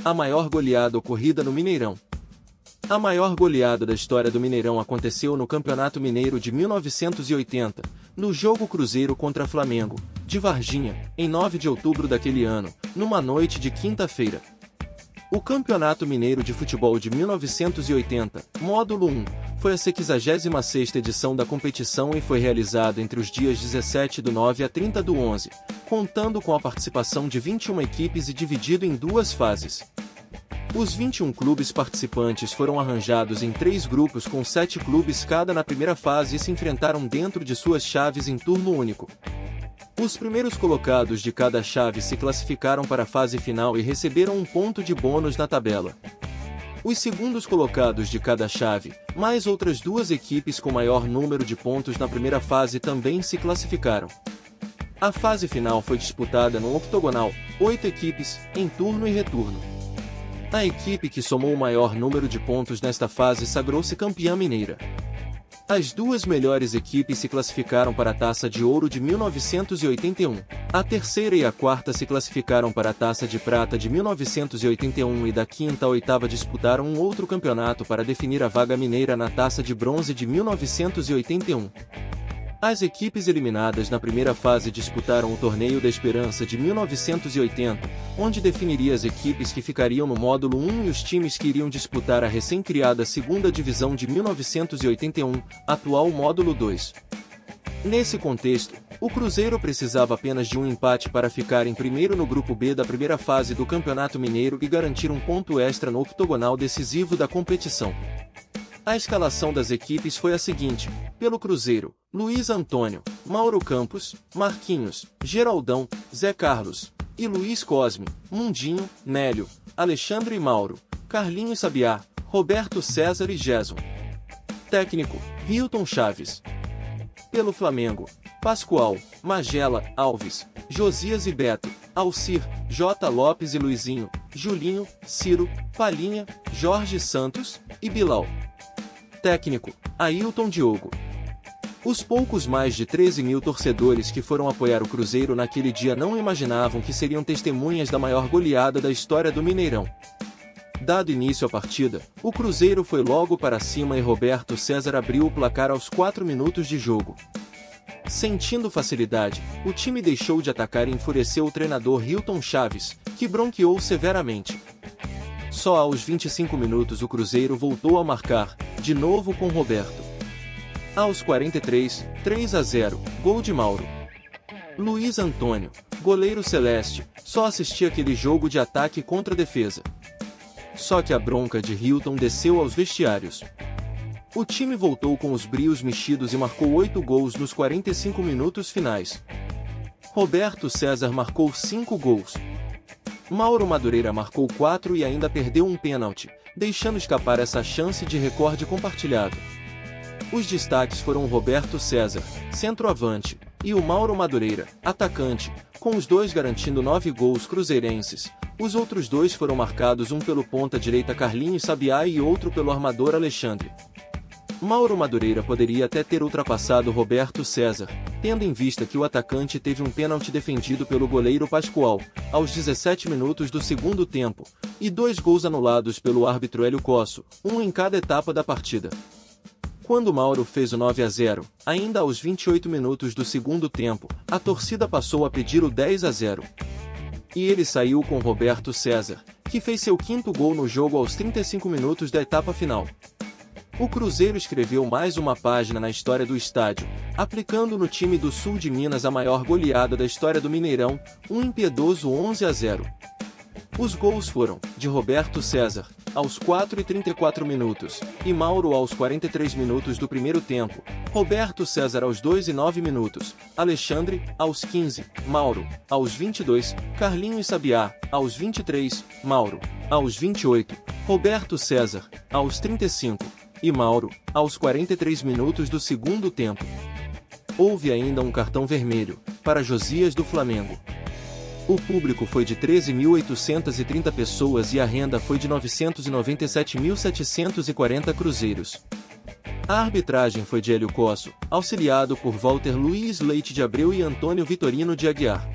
A maior goleada ocorrida no Mineirão. A maior goleada da história do Mineirão aconteceu no Campeonato Mineiro de 1980, no jogo Cruzeiro contra Flamengo, de Varginha, em 9 de outubro daquele ano, numa noite de quinta-feira. O Campeonato Mineiro de Futebol de 1980, Módulo 1, foi a 66ª edição da competição e foi realizado entre os dias 17/9 a 30/11, contando com a participação de 21 equipes e dividido em duas fases. Os 21 clubes participantes foram arranjados em 3 grupos com 7 clubes cada na primeira fase e se enfrentaram dentro de suas chaves em turno único. Os primeiros colocados de cada chave se classificaram para a fase final e receberam um ponto de bônus na tabela. Os segundos colocados de cada chave, mais outras 2 equipes com maior número de pontos na primeira fase também se classificaram. A fase final foi disputada no octogonal, 8 equipes, em turno e retorno. A equipe que somou o maior número de pontos nesta fase sagrou-se campeã mineira. As 2 melhores equipes se classificaram para a Taça de Ouro de 1981. A terceira e a quarta se classificaram para a Taça de Prata de 1981 e da quinta a oitava disputaram um outro campeonato para definir a vaga mineira na Taça de Bronze de 1981. As equipes eliminadas na primeira fase disputaram o Torneio da Esperança de 1980, onde definiria as equipes que ficariam no Módulo 1 e os times que iriam disputar a recém-criada Segunda Divisão de 1981, atual Módulo 2. Nesse contexto, o Cruzeiro precisava apenas de um empate para ficar em primeiro no Grupo B da primeira fase do Campeonato Mineiro e garantir um ponto extra no octogonal decisivo da competição. A escalação das equipes foi a seguinte: pelo Cruzeiro, Luiz Antônio, Mauro Campos, Marquinhos, Geraldão, Zé Carlos e Luiz Cosme, Mundinho, Nélio, Alexandre e Mauro, Carlinhos Sabiá, Roberto César e Gerson. Técnico: Hilton Chaves. Pelo Flamengo, Pascoal, Magela, Alves, Josias e Beto, Alcir, J. Lopes e Luizinho, Julinho, Ciro, Palinha, Jorge Santos e Bilal. Técnico: Ailton Diogo. Os poucos mais de 13 mil torcedores que foram apoiar o Cruzeiro naquele dia não imaginavam que seriam testemunhas da maior goleada da história do Mineirão. Dado início à partida, o Cruzeiro foi logo para cima e Roberto César abriu o placar aos 4 minutos de jogo. Sentindo facilidade, o time deixou de atacar e enfureceu o treinador Hilton Chaves, que bronqueou severamente. Só aos 25 minutos o Cruzeiro voltou a marcar, de novo com Roberto. Aos 43, 3-0, gol de Mauro. Luiz Antônio, goleiro celeste, só assistia aquele jogo de ataque contra defesa. Só que a bronca de Hilton desceu aos vestiários. O time voltou com os brios mexidos e marcou 8 gols nos 45 minutos finais. Roberto César marcou 5 gols. Mauro Madureira marcou 4 e ainda perdeu um pênalti, deixando escapar essa chance de recorde compartilhado. Os destaques foram o Roberto César, centroavante, e o Mauro Madureira, atacante, com os dois garantindo 9 gols cruzeirenses. Os outros 2 foram marcados, um pelo ponta-direita Carlinhos Sabiá e outro pelo armador Alexandre. Mauro Madureira poderia até ter ultrapassado Roberto César, tendo em vista que o atacante teve um pênalti defendido pelo goleiro Pascoal, aos 17 minutos do segundo tempo, e 2 gols anulados pelo árbitro Hélio Cosso, um em cada etapa da partida. Quando Mauro fez o 9-0, ainda aos 28 minutos do segundo tempo, a torcida passou a pedir o 10-0. E ele saiu com Roberto César, que fez seu 5º gol no jogo aos 35 minutos da etapa final. O Cruzeiro escreveu mais uma página na história do estádio, aplicando no time do sul de Minas a maior goleada da história do Mineirão, um impiedoso 11-0. Os gols foram, de Roberto César, aos 4 e 34 minutos, e Mauro aos 43 minutos do primeiro tempo, Roberto César aos 2 e 9 minutos, Alexandre, aos 15, Mauro, aos 22, Carlinhos Sabiá, aos 23, Mauro, aos 28, Roberto César, aos 35, e Mauro, aos 43 minutos do segundo tempo. Houve ainda um cartão vermelho, para Josias do Flamengo. O público foi de 13.830 pessoas e a renda foi de 997.740 cruzeiros. A arbitragem foi de Hélio Cosso, auxiliado por Walter Luiz Leite de Abreu e Antônio Vitorino de Aguiar.